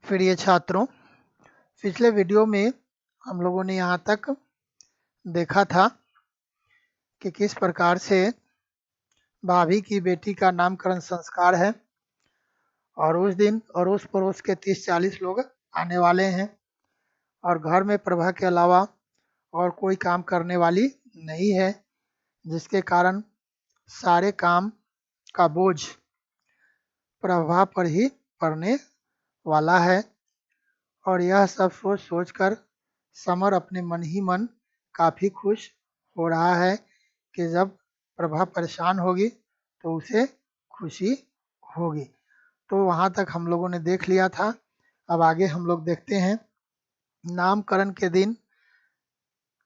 प्रिय छात्रों, पिछले वीडियो में हम लोगों ने यहाँ तक देखा था कि किस प्रकार से भाभी की बेटी का नामकरण संस्कार है और उस दिन अड़ोस पड़ोस के 30-40 लोग आने वाले हैं और घर में प्रभा के अलावा और कोई काम करने वाली नहीं है, जिसके कारण सारे काम का बोझ प्रभा पर ही पड़ने वाला है। और यह सब सोच सोचकर समर अपने मन ही मन काफ़ी खुश हो रहा है कि जब प्रभा परेशान होगी तो उसे खुशी होगी। तो वहाँ तक हम लोगों ने देख लिया था। अब आगे हम लोग देखते हैं। नामकरण के दिन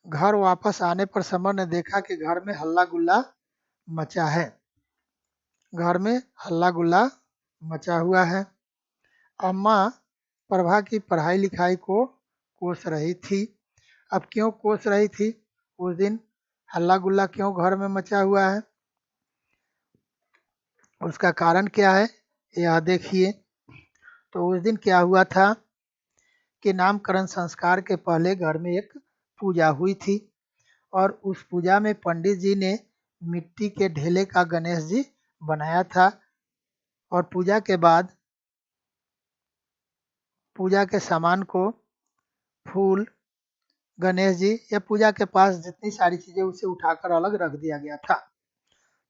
घर वापस आने पर समर ने देखा कि घर में हल्ला गुल्ला मचा है। घर में हल्ला गुल्ला मचा हुआ है। अम्मा प्रभा की पढ़ाई लिखाई को कोस रही थी। अब क्यों कोस रही थी? उस दिन हल्ला गुल्ला क्यों घर में मचा हुआ है, उसका कारण क्या है, यह देखिए। तो उस दिन क्या हुआ था कि नामकरण संस्कार के पहले घर में एक पूजा हुई थी और उस पूजा में पंडित जी ने मिट्टी के ढेले का गणेश जी बनाया था। और पूजा के बाद पूजा के सामान को, फूल, गणेश जी या पूजा के पास जितनी सारी चीजें उसे उठाकर अलग रख दिया गया था।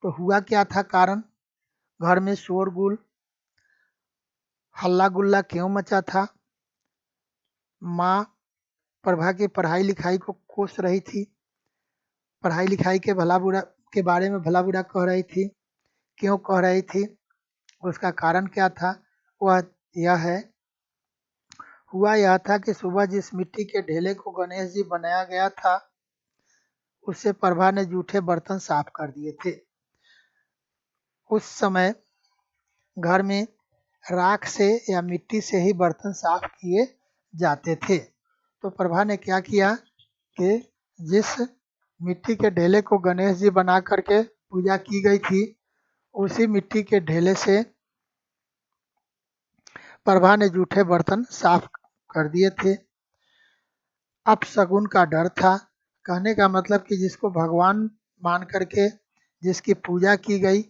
तो हुआ क्या था कारण? घर में शोरगुल, हल्ला गुल्ला क्यों मचा था? माँ प्रभा की पढ़ाई लिखाई को कोस रही थी, पढ़ाई लिखाई के भला बुरा के बारे में भला बुरा कह रही थी। क्यों कह रही थी? उसका कारण क्या था? वह यह है, हुआ यह था कि सुबह जिस मिट्टी के ढेले को गणेश जी बनाया गया था, उससे प्रभा ने जूठे बर्तन साफ कर दिए थे। उस समय घर में राख से या मिट्टी से ही बर्तन साफ किए जाते थे। तो प्रभा ने क्या किया कि जिस मिट्टी के ढेले को गणेश जी बना करके पूजा की गई थी, उसी मिट्टी के ढेले से प्रभा ने जूठे बर्तन साफ कर दिए थे। अपशगुन का डर था। कहने का मतलब कि जिसको भगवान मान करके जिसकी पूजा की गई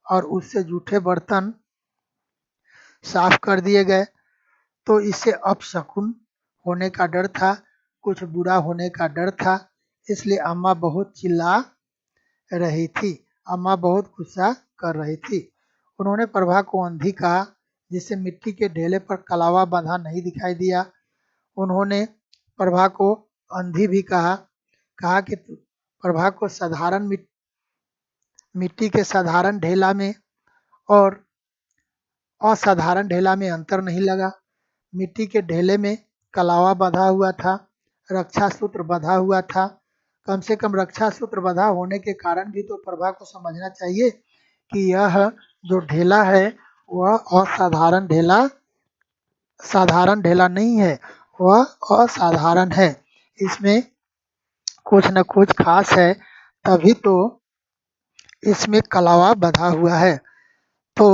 और उससे जूठे बर्तन साफ कर दिए गए, तो इससे अपशकुन होने का डर था, कुछ बुरा होने का डर था। इसलिए अम्मा बहुत चिल्ला रही थी, अम्मा बहुत गुस्सा कर रही थी। उन्होंने प्रभा को अंधी कहा, जिससे मिट्टी के ढेले पर कलावा बंधा नहीं दिखाई दिया। उन्होंने प्रभा को अंधी भी कहा कि प्रभा को साधारण मिट्टी के साधारण ढेला में और असाधारण ढेला में अंतर नहीं लगा। मिट्टी के ढेले में कलावा बंधा हुआ था, रक्षा सूत्र बंधा हुआ था। कम से कम रक्षा सूत्र बंधा होने के कारण भी तो प्रभा को समझना चाहिए कि यह जो ढेला है वह असाधारण ढेला, साधारण ढेला नहीं है, वह असाधारण है। इसमें कुछ न कुछ खास है, तभी तो इसमें कलावा बंधा हुआ है। तो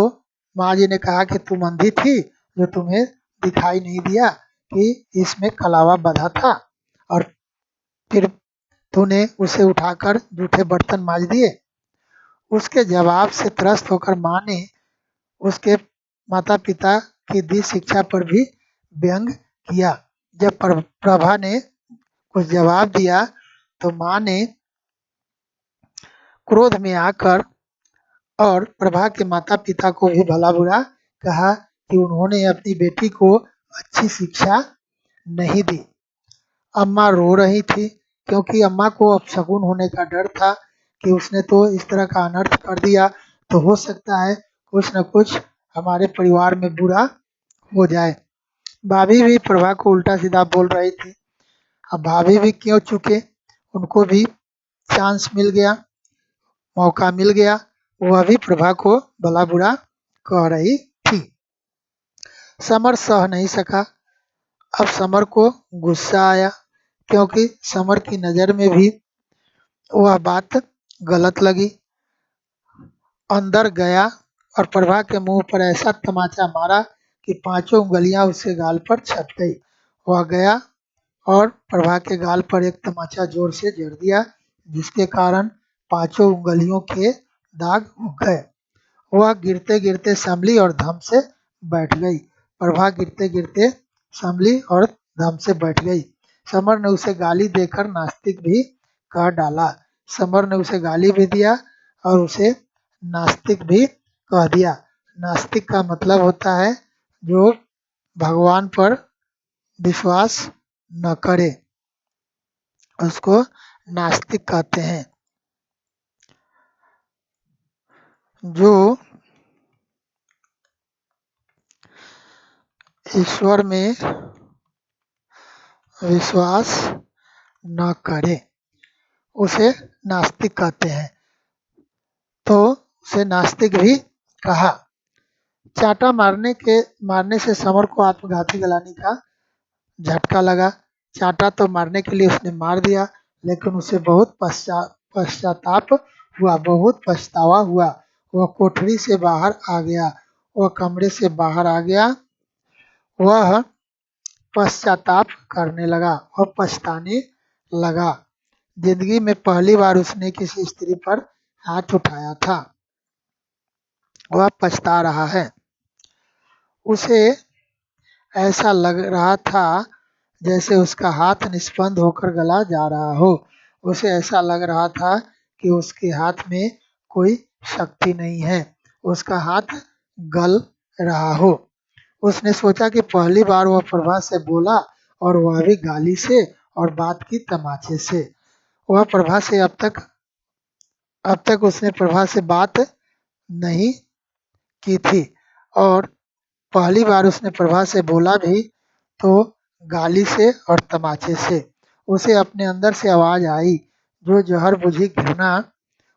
माँ जी ने कहा कि तुम अंधी थी जो तुम्हें दिखाई नहीं दिया कि इसमें कलावा बंधा था, और फिर तूने उसे उठाकर जूठे बर्तन मांज दिए। उसके जवाब से त्रस्त होकर माँ ने उसके माता पिता की दी शिक्षा पर भी व्यंग किया। जब प्रभा ने कुछ जवाब दिया तो माँ ने क्रोध में आकर और प्रभा के माता पिता को भी भला बुरा कहा कि उन्होंने अपनी बेटी को अच्छी शिक्षा नहीं दी। अम्मा रो रही थी क्योंकि अम्मा को अपशगुन होने का डर था कि उसने तो इस तरह का अनर्थ कर दिया, तो हो सकता है कुछ न कुछ हमारे परिवार में बुरा हो जाए। भाभी भी प्रभा को उल्टा सीधा बोल रही थी। अब भाभी भी क्यों चुके, उनको भी चांस मिल गया, मौका मिल गया, वह भी प्रभा को भला बुरा कह रही थी। समर सह नहीं सका। अब समर को गुस्सा आया क्योंकि समर की नज़र में भी वह बात गलत लगी। अंदर गया और प्रभा के मुंह पर ऐसा तमाचा मारा कि 5 उंगलियां उसके गाल पर छप गई। वह गया और प्रभा के गाल पर एक तमाचा जोर से जड़ दिया, जिसके कारण 5 उंगलियों के दाग उग गए। वह गिरते गिरते संभली और धम से बैठ गई। प्रभा गिरते गिरते संभली और धम से बैठ गई। समर ने उसे गाली देकर नास्तिक भी कह डाला। समर ने उसे गाली भी दिया और उसे नास्तिक भी कह दिया। नास्तिक का मतलब होता है जो भगवान पर विश्वास न करे, उसको नास्तिक कहते हैं। जो ईश्वर में विश्वास न करे उसे नास्तिक कहते हैं, तो उसे नास्तिक भी कहा। चांटा मारने से समर को आत्मघाती गलानी का झटका लगा। चांटा तो मारने के लिए उसने मार दिया, लेकिन उसे बहुत पश्चाताप हुआ, बहुत पछतावा हुआ। वह कोठरी से बाहर आ गया, वह कमरे से बाहर आ गया। वह पश्चाताप करने लगा, वह पछताने लगा। जिंदगी में पहली बार उसने किसी स्त्री पर हाथ उठाया था, वह पछता रहा है। उसे ऐसा लग रहा था जैसे उसका हाथ निष्पन्द होकर गला जा रहा हो। उसे ऐसा लग रहा था कि उसके हाथ में कोई शक्ति नहीं है, उसका हाथ गल रहा हो। उसने सोचा कि पहली बार वह प्रभा से बोला, और वह भी गाली से और बात की तमाचे से। वह प्रभा से अब तक उसने प्रभा से बात नहीं की थी, और पहली बार उसने प्रभा से बोला भी तो गाली से और तमाचे से। उसे अपने अंदर से आवाज आई, जो जहर बुझी घृणा।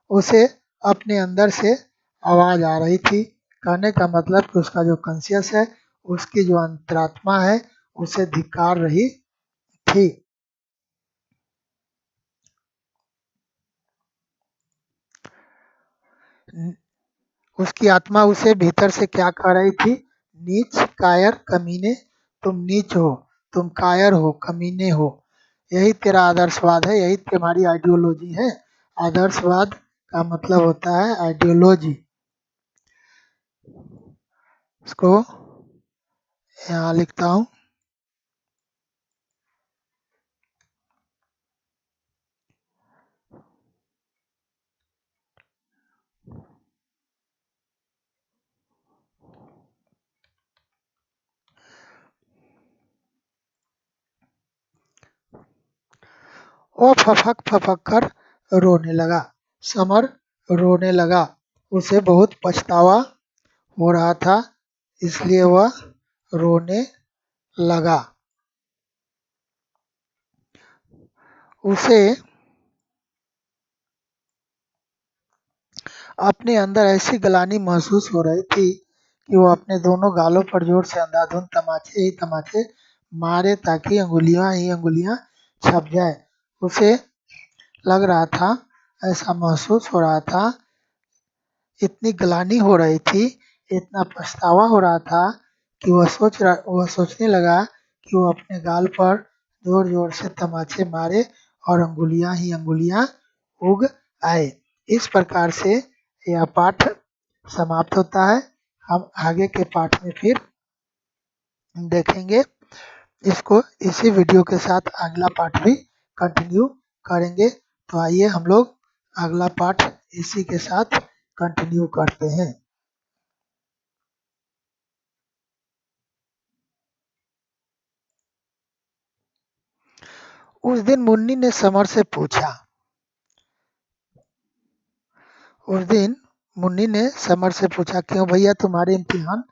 उसे अपने अंदर से आवाज आ रही थी। कहने का मतलब कि उसका जो कॉन्शियस है, उसकी जो अंतरात्मा है, उसे धिक्कार रही थी। उसकी आत्मा उसे भीतर से क्या कह रही थी? नीच, कायर, कमीने, तुम नीच हो, तुम कायर हो, कमीने हो। यही तेरा आदर्शवाद है, यही तुम्हारी आइडियोलॉजी है। आदर्शवाद का मतलब होता है आइडियोलॉजी। इसको यहाँ लिखता हूँ। वो फपक कर रोने लगा। समर रोने लगा। उसे बहुत पछतावा हो रहा था, इसलिए वह रोने लगा। उसे अपने अंदर ऐसी गलानी महसूस हो रही थी कि वो अपने दोनों गालों पर जोर से अंधाधुंध तमाचे ही तमाचे मारे, ताकि अंगुलियां ही अंगुलियां छप जाए। उसे लग रहा था, ऐसा महसूस हो रहा था, इतनी गलानी हो रही थी, इतना पछतावा हो रहा था कि वह सोचने लगा कि वो अपने गाल पर जोर जोर से तमाचे मारे और अंगुलियां ही अंगुलियां उग आए। इस प्रकार से यह पाठ समाप्त होता है। हम आगे के पाठ में फिर देखेंगे इसको। इसी वीडियो के साथ अगला पाठ भी कंटिन्यू करेंगे। तो आइए हम लोग अगला पाठ इसी के साथ कंटिन्यू करते हैं। उस दिन मुन्नी ने समर से पूछा क्यों भैया तुम्हारे इम्तिहान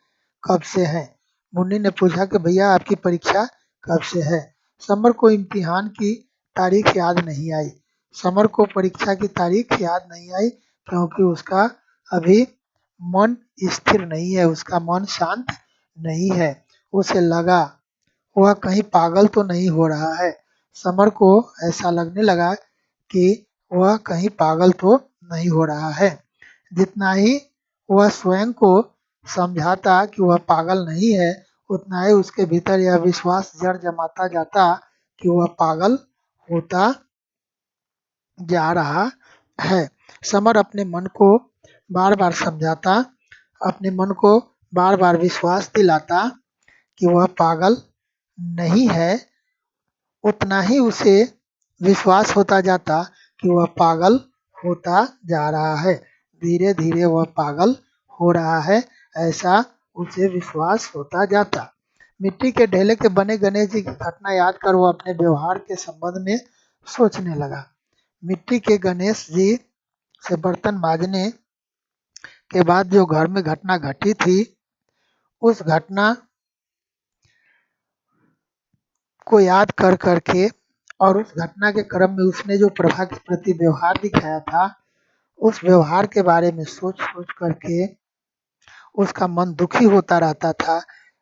कब से हैं? मुन्नी ने पूछा कि भैया आपकी परीक्षा कब से है? समर को इम्तिहान की तारीख याद नहीं आई। समर को परीक्षा की तारीख याद नहीं आई क्योंकि उसका अभी मन स्थिर नहीं है, उसका मन शांत नहीं है। उसे लगा वह कहीं पागल तो नहीं हो रहा है। समर को ऐसा लगने लगा कि वह कहीं पागल तो नहीं हो रहा है। जितना ही वह स्वयं को समझाता कि वह पागल नहीं है, उतना ही उसके भीतर यह विश्वास जड़ जमाता जाता कि वह पागल होता जा रहा है। समर अपने मन को बार बार समझाता, अपने मन को बार बार विश्वास दिलाता कि वह पागल नहीं है, उतना ही उसे विश्वास होता जाता कि वह पागल होता जा रहा है। धीरे धीरे वह पागल हो रहा है, ऐसा उसे विश्वास होता जाता। मिट्टी के ढेले के बने गणेश जी की घटना याद कर वो अपने व्यवहार के संबंध में सोचने लगा। मिट्टी के गणेश जी से बर्तन मांजने के बाद जो घर में घटना घटी थी, उस घटना को याद कर करके और उस घटना के क्रम में उसने जो प्रभा के प्रति व्यवहार दिखाया था, उस व्यवहार के बारे में सोच सोच करके उसका मन दुखी होता रहता था,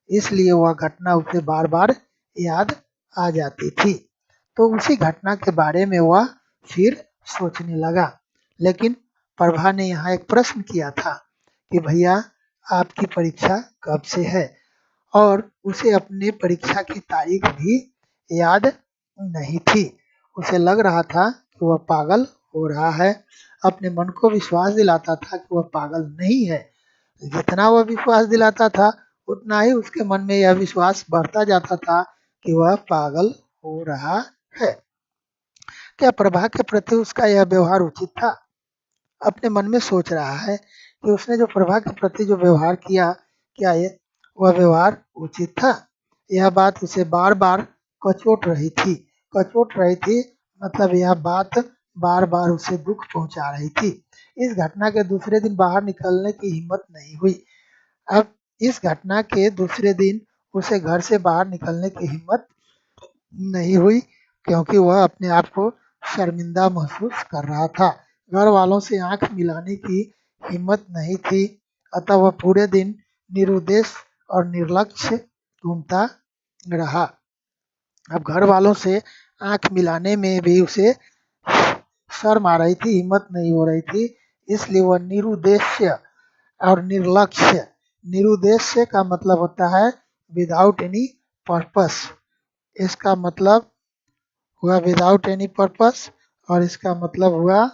इसलिए वह घटना उसे बार बार याद आ जाती थी। तो उसी घटना के बारे में वह फिर सोचने लगा। लेकिन प्रभा ने यहाँ एक प्रश्न किया था कि भैया आपकी परीक्षा कब से है, और उसे अपने परीक्षा की तारीख भी याद नहीं थी। उसे लग रहा था कि वह पागल हो रहा है, अपने मन को विश्वास दिलाता था कि वह पागल नहीं है। जितना वह विश्वास दिलाता था, उतना ही उसके मन में यह विश्वास बढ़ता जाता था कि वह पागल हो रहा है। क्या प्रभा के प्रति उसका यह व्यवहार उचित था? अपने मन में सोच रहा है कि उसने जो प्रभा के प्रति जो व्यवहार किया, क्या वह व्यवहार उचित था? यह बात उसे बार बार कचोट रही थी। कचोट रही थी मतलब यह बात बार बार उसे दुख पहुंचा रही थी। इस घटना के दूसरे दिन बाहर निकलने की हिम्मत नहीं हुई। अब इस घटना के दूसरे दिन उसे घर से बाहर निकलने की हिम्मत नहीं हुई, क्योंकि वह अपने आप को शर्मिंदा महसूस कर रहा था। घर वालों से आंख मिलाने की हिम्मत नहीं थी, अतः वह पूरे दिन निरुद्देश्य और निर्लक्ष्य घूमता रहा। अब घर वालों से आंख मिलाने में भी उसे शर्म आ रही थी, हिम्मत नहीं हो रही थी, इसलिए वह निरुद्देश्य और निर्लक्ष्य। निरुद्देश्य का मतलब होता है विदाउट एनी पर्पस, इसका मतलब हुआ विदाउट एनी पर्पस, और इसका मतलब हुआ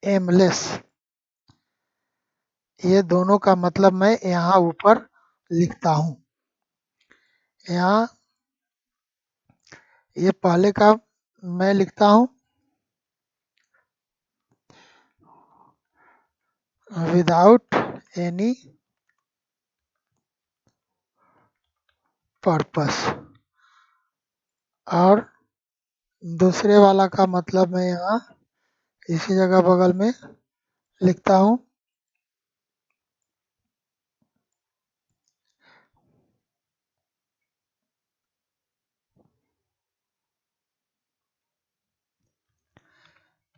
एमलेस। ये दोनों का मतलब मैं यहाँ ऊपर लिखता हूँ। यहाँ ये पहले का मैं लिखता हूँ, विदाउट एनी पर्पस, और दूसरे वाला का मतलब मैं यहाँ इसी जगह बगल में लिखता हूँ,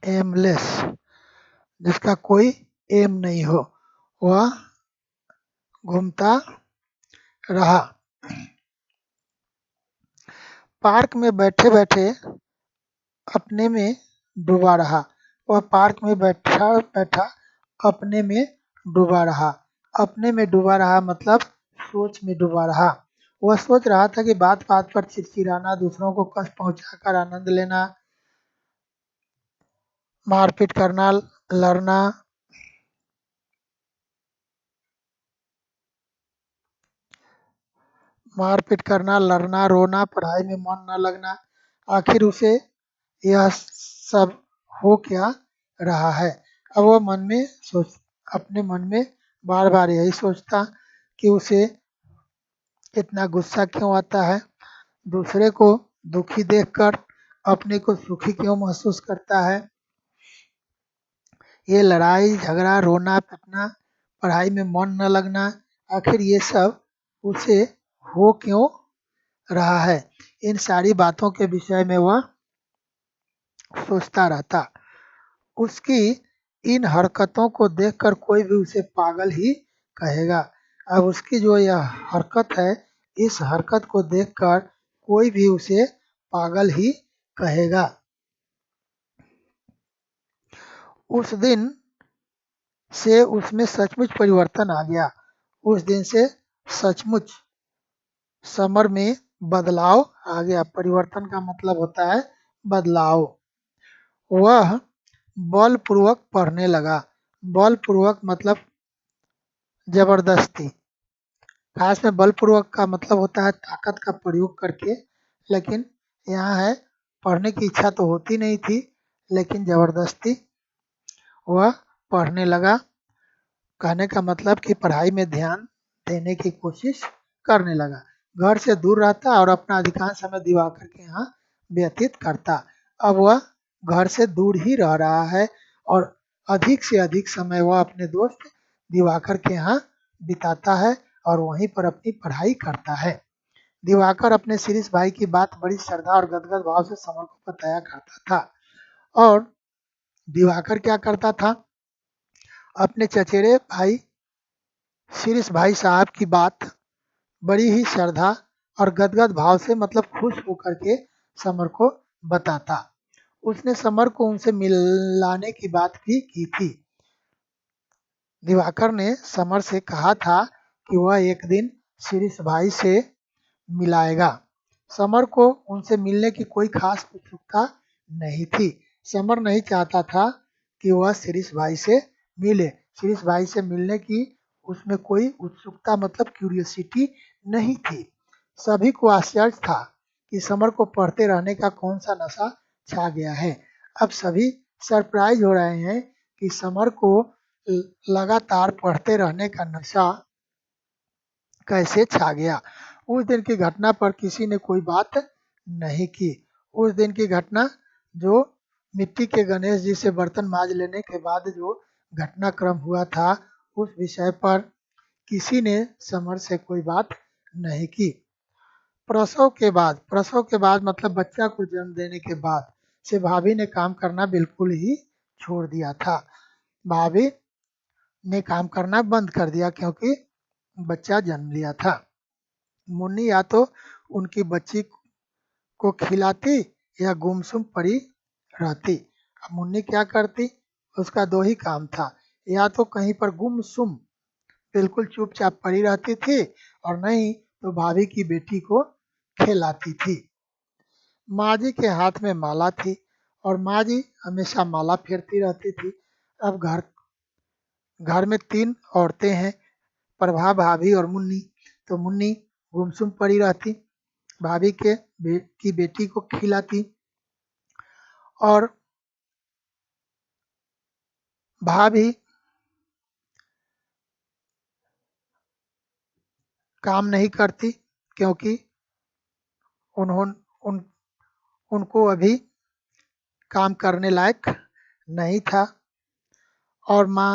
एमलेस, जिसका कोई एम नहीं हो, वह घूमता रहा। पार्क में बैठे बैठे अपने में डूबा रहा। वह पार्क में बैठा बैठा अपने में डूबा रहा। अपने में डूबा रहा मतलब सोच में डूबा रहा। वह सोच रहा था कि बात बात पर चिड़चिड़ाना, दूसरों को कष्ट पहुंचाकर आनंद लेना, मारपीट करना, लड़ना, मारपीट करना, लड़ना, रोना, पढ़ाई में मन न लगना, आखिर उसे यह सब हो क्या रहा है। अब वह मन में सोच अपने मन में बार बार यही सोचता कि उसे इतना गुस्सा क्यों आता है, दूसरे को दुखी देखकर अपने को सुखी क्यों महसूस करता है, ये लड़ाई झगड़ा, रोना पिटना, पढ़ाई में मन न लगना, आखिर ये सब उसे हो क्यों रहा है। इन सारी बातों के विषय में वह सोचता रहता। उसकी इन हरकतों को देखकर कोई भी उसे पागल ही कहेगा। अब उसकी जो यह हरकत है, इस हरकत को देखकर कोई भी उसे पागल ही कहेगा। उस दिन से उसमें सचमुच परिवर्तन आ गया। उस दिन से सचमुच समर में बदलाव आ गया। परिवर्तन का मतलब होता है बदलाव। वह बलपूर्वक पढ़ने लगा। बलपूर्वक मतलब जबरदस्ती। खास में बलपूर्वक का मतलब होता है ताकत का प्रयोग करके, लेकिन यहाँ है पढ़ने की इच्छा तो होती नहीं थी, लेकिन जबरदस्ती वह पढ़ने लगा। कहने का मतलब कि पढ़ाई में ध्यान देने की कोशिश करने लगा। घर से दूर रहता और अपना अधिकांश समय दिवाकर के यहाँ व्यतीत करता। अब वह घर से दूर ही रह रहा है और अधिक से अधिक समय वह अपने दोस्त दिवाकर के यहाँ बिताता है और वहीं पर अपनी पढ़ाई करता है। दिवाकर अपने शिरीष भाई की बात बड़ी श्रद्धा और गदगद भाव से समर को बताया करता था। और दिवाकर क्या करता था, अपने चचेरे भाई शिरीष भाई साहब की बात बड़ी ही श्रद्धा और गदगद भाव से मतलब खुश होकर के समर को बताता। उसने समर को उनसे मिलाने की बात भी की थी। दिवाकर ने समर से कहा था कि वह एक दिन शिरीष भाई से मिलाएगा। समर को उनसे मिलने की कोई खास उत्सुकता नहीं थी। समर नहीं चाहता था कि वह शिरीष भाई से मिले। शिरीष भाई से मिलने की उसमें कोई उत्सुकता मतलब क्यूरियोसिटी नहीं थी। सभी को आश्चर्य था कि समर को पढ़ते रहने का कौन सा नशा छा गया है। अब सभी सरप्राइज हो रहे हैं कि समर को लगातार पढ़ते रहने का नशा कैसे छा गया। उस दिन की घटना पर किसी ने कोई बात नहीं की। उस दिन की घटना जो मिट्टी के गणेश जी से बर्तन मांज लेने के बाद जो घटनाक्रम हुआ था, उस विषय पर किसी ने समर से कोई बात नहीं की। प्रसव के बाद मतलब बच्चा को जन्म देने के बाद से भाभी ने काम करना बिल्कुल ही छोड़ दिया था। भाभी ने काम करना बंद कर दिया क्योंकि बच्चा जन्म लिया था। मुन्नी या तो उनकी बच्ची को खिलाती या गुमसुम पड़ी रहती। अब मुन्नी क्या करती, उसका दो ही काम था, या तो कहीं पर गुमसुम बिल्कुल चुपचाप पड़ी रहती थी और नहीं तो भाभी की बेटी को खिलाती थी। माँ जी के हाथ में माला थी और माँ जी हमेशा माला फेरती रहती थी। अब घर में 3 औरतें हैं, प्रभा, भाभी और मुन्नी। तो मुन्नी गुमसुम पड़ी रहती, भाभी की बेटी को खिलाती और भाभी काम नहीं करती क्योंकि उन्होंने उनको अभी काम करने लायक नहीं था और माँ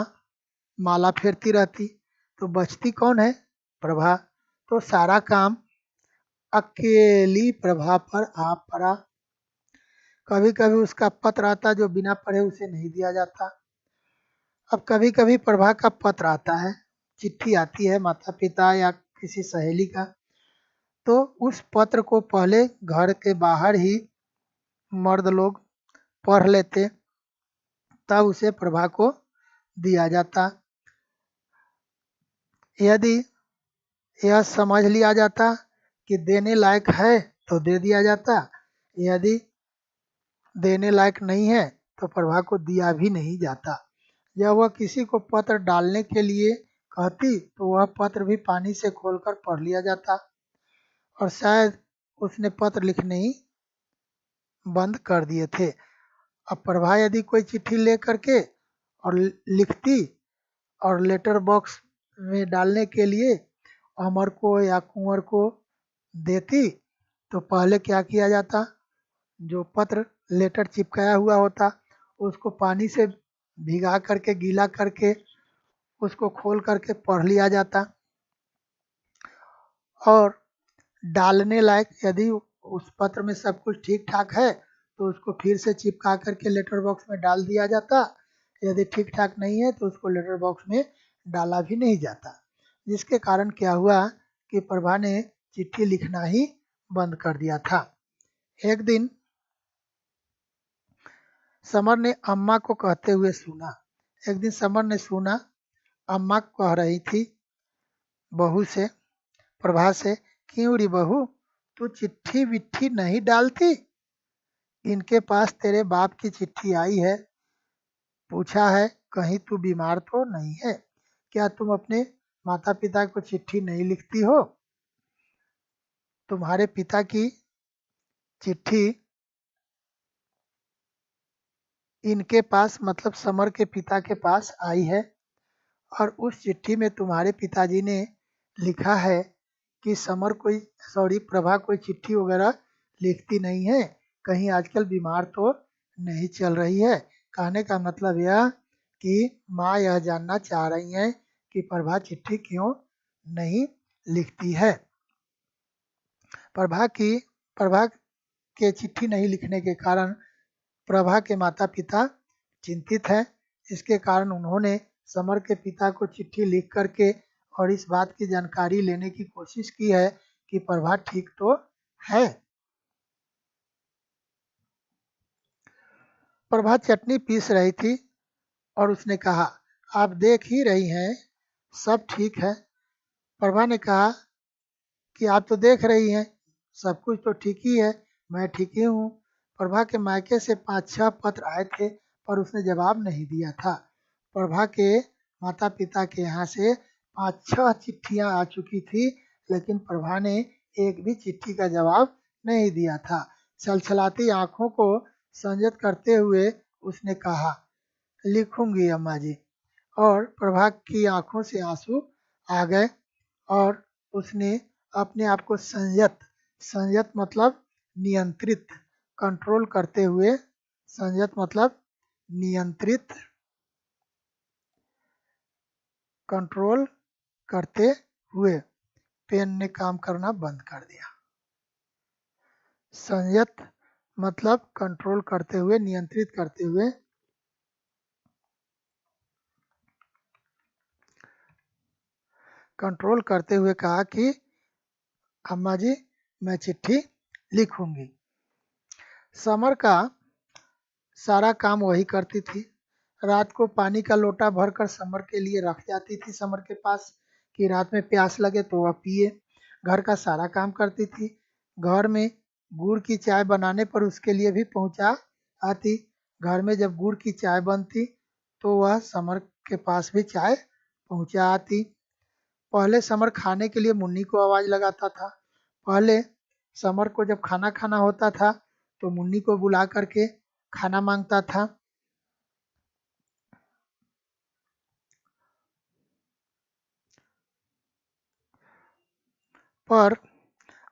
माला फेरती रहती। तो बचती कौन है, प्रभा। तो सारा काम अकेली प्रभा पर आ पड़ा। कभी कभी उसका पत्र आता जो बिना पढ़े उसे नहीं दिया जाता। अब कभी कभी प्रभा का पत्र आता है, चिट्ठी आती है माता पिता या किसी सहेली का, तो उस पत्र को पहले घर के बाहर ही मर्द लोग पढ़ लेते, तब उसे प्रभा को दिया जाता। यदि यह समझ लिया जाता कि देने लायक है तो दे दिया जाता, यदि देने लायक नहीं है तो प्रभा को दिया भी नहीं जाता। जब वह किसी को पत्र डालने के लिए कहती तो वह पत्र भी पानी से खोलकर पढ़ लिया जाता और शायद उसने पत्र लिखने ही बंद कर दिए थे। अब प्रभा यदि कोई चिट्ठी ले करके और लिखती और लेटर बॉक्स में डालने के लिए अमर को या कुंवर को देती, तो पहले क्या किया जाता, जो पत्र लेटर चिपकाया हुआ होता उसको पानी से भिगा करके गीला करके उसको खोल करके पढ़ लिया जाता और डालने लायक यदि उस पत्र में सब कुछ ठीक ठाक है तो उसको फिर से चिपका करके लेटर बॉक्स में डाल दिया जाता। यदि ठीक ठाक नहीं है तो उसको लेटर बॉक्स में डाला भी नहीं जाता, जिसके कारण क्या हुआ कि प्रभा ने चिट्ठी लिखना ही बंद कर दिया था। एक दिन समर ने अम्मा को कहते हुए सुना, एक दिन समर ने सुना अम्मा कह रही थी बहू से, प्रभा से, क्यों री बहू तू चिट्ठी विट्ठी नहीं डालती? इनके पास तेरे बाप की चिट्ठी आई है, पूछा है कहीं तू बीमार तो नहीं है? क्या तुम अपने माता पिता को चिट्ठी नहीं लिखती हो? तुम्हारे पिता की चिट्ठी इनके पास मतलब समर के पिता के पास आई है और उस चिट्ठी में तुम्हारे पिताजी ने लिखा है कि समर कोई प्रभा कोई चिट्ठी वगैरह लिखती नहीं है, कहीं आजकल बीमार तो नहीं चल रही है। कहने का मतलब यह कि माँ यह जानना चाह रही हैं कि प्रभा चिट्ठी क्यों नहीं लिखती है। प्रभा के चिट्ठी नहीं लिखने के कारण प्रभा के माता पिता चिंतित हैं। इसके कारण उन्होंने समर के पिता को चिट्ठी लिख करके और इस बात की जानकारी लेने की कोशिश की है कि प्रभा ठीक तो है। प्रभा चटनी पीस रही थी और उसने कहा, आप देख ही रही हैं सब ठीक है। प्रभा ने कहा कि आप तो देख रही हैं सब कुछ तो ठीक ही है, मैं ठीक ही हूँ। प्रभा के मायके से 5-6 पत्र आए थे पर उसने जवाब नहीं दिया था। प्रभा के माता पिता के यहाँ से 5-6 चिट्ठियाँ आ चुकी थी लेकिन प्रभा ने एक भी चिट्ठी का जवाब नहीं दिया था। छलछलाती आंखों को संयत करते हुए उसने कहा, लिखूंगी अम्मा जी। और प्रभा की आंखों से आंसू आ गए और उसने अपने आप को संयत मतलब नियंत्रित, कंट्रोल करते हुए, संयत मतलब नियंत्रित, कंट्रोल करते हुए, पेन ने काम करना बंद कर दिया। संयत मतलब कंट्रोल करते हुए, नियंत्रित करते हुए, कंट्रोल करते हुए कहा कि अम्मा जी मैं चिट्ठी लिखूंगी। समर का सारा काम वही करती थी। रात को पानी का लोटा भरकर समर के लिए रख जाती थी समर के पास कि रात में प्यास लगे तो वह पिए। घर का सारा काम करती थी। घर में गुड़ की चाय बनाने पर उसके लिए भी पहुंचा आती। घर में जब गुड़ की चाय बनती तो वह समर के पास भी चाय पहुंचा आती। पहले समर खाने के लिए मुन्नी को आवाज लगाता था। पहले समर को जब खाना खाना होता था तो मुन्नी को बुला करके खाना मांगता था। पर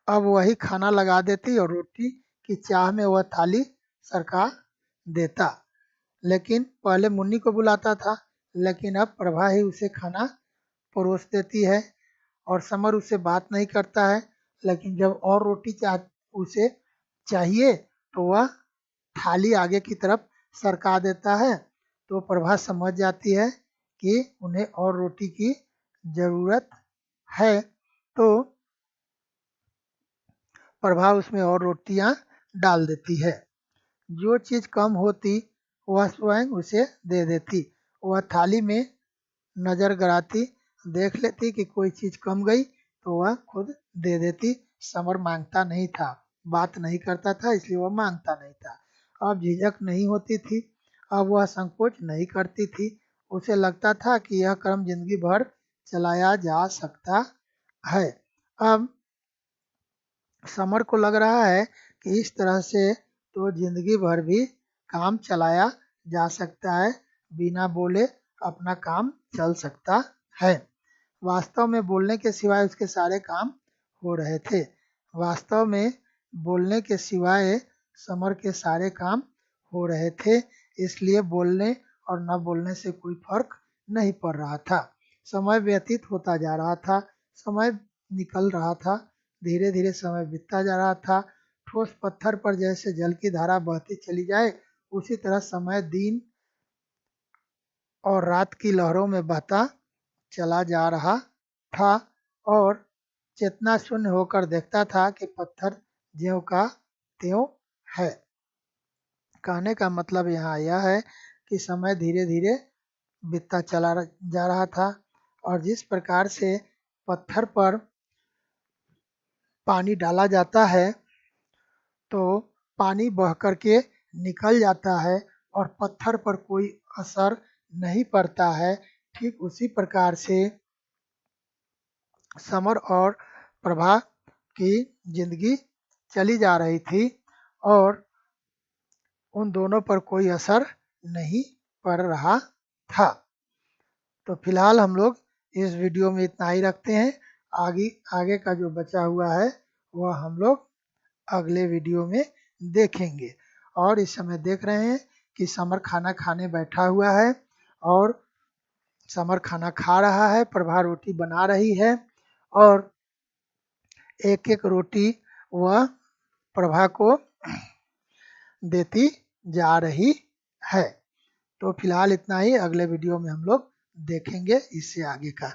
अब वही खाना लगा देती और रोटी की चाह में वह थाली सरका देता। लेकिन पहले मुन्नी को बुलाता था लेकिन अब प्रभा ही उसे खाना परोस देती है और समर उससे बात नहीं करता है। लेकिन जब और रोटी उसे चाहिए तो वह थाली आगे की तरफ सरका देता है। तो प्रभा समझ जाती है कि उन्हें और रोटी की जरूरत है। तो प्रभा उसमें और रोटियां डाल देती है। जो चीज कम होती वह स्वयं उसे दे देती। वह थाली में नजर गड़ाती, देख लेती कि कोई चीज कम गई तो वह खुद दे देती। समर मांगता नहीं था, बात नहीं करता था इसलिए वह मांगता नहीं था। अब झिझक नहीं होती थी, अब वह संकोच नहीं करती थी। उसे लगता था कि यह कर्म जिंदगी भर चलाया जा सकता है। अब समर को लग रहा है कि इस तरह से तो जिंदगी भर भी काम चलाया जा सकता है, बिना बोले अपना काम चल सकता है। वास्तव में बोलने के सिवाय उसके सारे काम हो रहे थे। वास्तव में बोलने के सिवाय समर के सारे काम हो रहे थे, इसलिए बोलने और न बोलने से कोई फर्क नहीं पड़ रहा था। समय व्यतीत होता जा रहा था, समय निकल रहा था, धीरे धीरे समय बीतता जा रहा था। ठोस पत्थर पर जैसे जल की धारा बहती चली जाए उसी तरह समय दिन और रात की लहरों में बहता चला जा रहा था और चेतना शून्य होकर देखता था कि पत्थर ज्यों का त्यों है। कहने का मतलब यहाँ यह है कि समय धीरे धीरे बीतता चला जा रहा था और जिस प्रकार से पत्थर पर पानी डाला जाता है तो पानी बह कर के निकल जाता है और पत्थर पर कोई असर नहीं पड़ता है। ठीक उसी प्रकार से समर और प्रभा की जिंदगी चली जा रही थी और उन दोनों पर कोई असर नहीं पड़ रहा था। तो फिलहाल हम लोग इस वीडियो में इतना ही रखते हैं। आगे का जो बचा हुआ है वह हम लोग अगले वीडियो में देखेंगे। और इस समय देख रहे हैं कि समर खाना खाने बैठा हुआ है और समर खाना खा रहा है, प्रभा रोटी बना रही है और एक एक रोटी वह प्रभा को देती जा रही है। तो फिलहाल इतना ही, अगले वीडियो में हम लोग देखेंगे इससे आगे का।